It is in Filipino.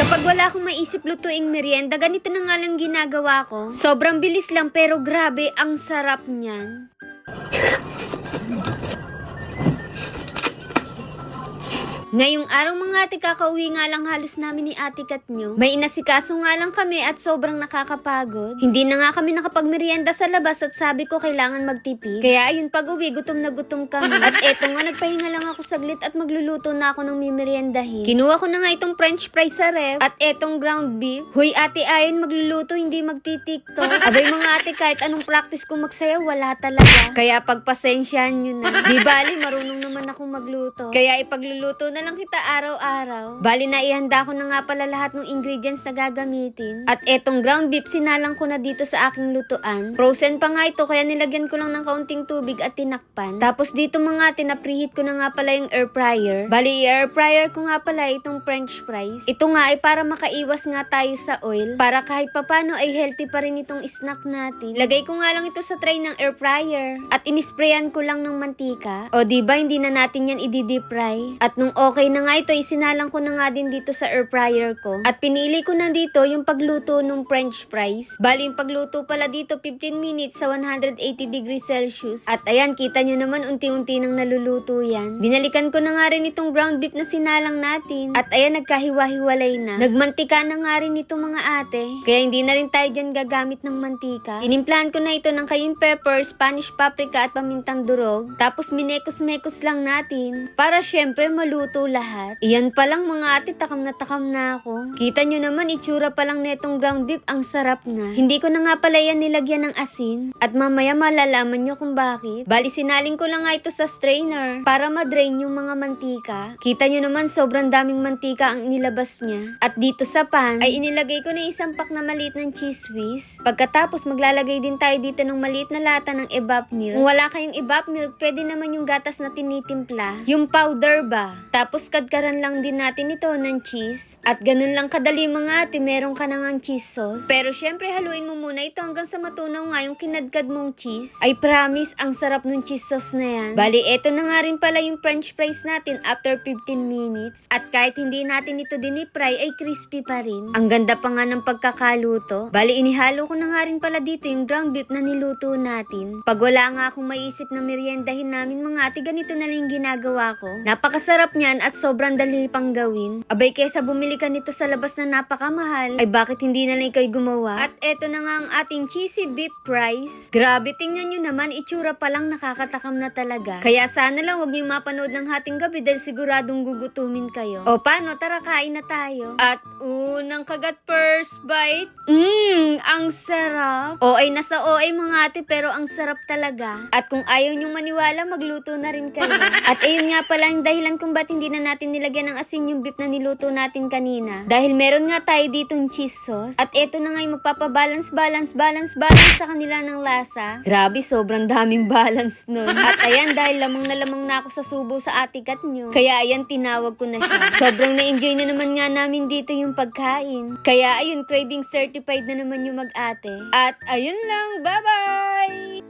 Kapag wala akong maisip lutuing merienda, ganito na nga lang ginagawa ko. Sobrang bilis lang pero grabe, ang sarap niyan. Ngayong araw mga ate, kakauwi nga lang halos namin ni Ate Kat nyo. May inasikaso nga lang kami at sobrang nakakapagod. Hindi na nga kami nakapagmerienda sa labas at sabi ko kailangan magtipid. Kaya ayun, pag uwi, gutom na gutom kami. At eto nga, nagpahinga lang ako saglit at magluluto na ako ng mimeriendahin. Kinuha ko na nga itong french fries sa ref at etong ground beef. Huy ate, ayon magluluto, hindi magti-tiktok. Abay mga ate, kahit anong practice kong magsayaw, wala talaga. Kaya pagpasensyahan nyo na. Di bali, marunong naman akong magluto. Kaya ipagluluto na lang kita araw-araw. Bali na ihanda ko na nga pala lahat ng ingredients na gagamitin. At etong ground beef, sinalang ko na dito sa aking lutuan. Frozen pa nga ito, kaya nilagyan ko lang ng kaunting tubig at tinakpan. Tapos dito mga tinapreheat ko na nga pala yung air fryer. Bali i-air fryer ko nga pala itong french fries. Ito nga ay para makaiwas nga tayo sa oil. Para kahit papano ay healthy pa rin itong snack natin. Lagay ko nga lang ito sa tray ng air fryer. At inisprayan ko lang ng mantika. O diba, hindi na natin yan i-deep fry. At nung okay na nga ito, isinalang ko na nga din dito sa air fryer ko. At pinili ko na dito yung pagluto ng french fries. Bali, yung pagluto pala dito 15 minutes sa 180 degrees Celsius. At ayan, kita nyo naman unti-unti nang naluluto yan. Binalikan ko na nga rin itong ground beef na sinalang natin. At ayan, nagkahiwa-hiwalay na. Nagmantika na nga rin ito mga ate. Kaya hindi na rin tayo dyan gagamit ng mantika. Inimplahan ko na ito ng cayenne pepper, Spanish paprika at pamintang durog. Tapos minekos-mekos lang natin. Para syempre maluto lahat. Iyan pa lang mga ate, takam na ako. Kita nyo naman, itsura pa lang netong ground beef, ang sarap na. Hindi ko na nga pala yan nilagyan ng asin. At mamaya malalaman nyo kung bakit. Bali, sinaling ko lang nga ito sa strainer para ma-drain yung mga mantika. Kita nyo naman, sobrang daming mantika ang inilabas niya. At dito sa pan, ay inilagay ko na isang pack na maliit ng cheese whiz. Pagkatapos, maglalagay din tayo dito ng maliit na lata ng evap milk. Kung wala kayong evap milk, pwede naman yung gatas na tinitimpla. Yung powder ba? Tapos kadkaran lang din natin ito ng cheese. At ganun lang kadali mga ate, meron ka na ngang cheese sauce. Pero syempre haluin mo muna ito hanggang sa matunaw nga yung kinadkad mong cheese. Ay promise, ang sarap ng cheese sauce na yan. Bali, eto na nga rin pala yung french fries natin after 15 minutes. At kahit hindi natin ito dinipry, ay crispy pa rin. Ang ganda pa nga ng pagkakaluto. Bali, inihalo ko na nga rin pala dito yung ground beef na niluto natin. Pag wala nga akong maisip na meriendahin namin mga ate, ganito na rin ginagawa ko. Napakasarap niyan at sobrang dali pang gawin. Abay, kesa bumili ka nito sa labas na napakamahal, ay bakit hindi na lang ikaw gumawa? At eto na nga ang ating cheesy beef fries. Grabe, tingnan nyo naman, itsura pa lang nakakatakam na talaga. Kaya sana lang wag niyo mapanood ng Hating Gabi dahil siguradong gugutumin kayo. O paano, tara kain na tayo. At unang kagat first bite. Ang sarap. O ay nasa OA mga ate, pero ang sarap talaga. At kung ayaw nyong maniwala, magluto na rin kayo. At ayun nga pala ang dahilan kung ba't hindi na natin nilagyan ng asin yung beef na niluto natin kanina. Dahil meron nga tayo ditong cheese sauce. At eto na nga yung magpapabalance sa kanila ng lasa. Grabe, sobrang daming balance nun. At ayan, dahil lamang na ako sa subo sa Ate Kat nyo. Kaya ayan, tinawag ko na siya. Sobrang na-enjoy na naman nga namin dito yung pagkain. Kaya ayun, craving certified na naman yung mag-ate. At ayun lang, bye-bye!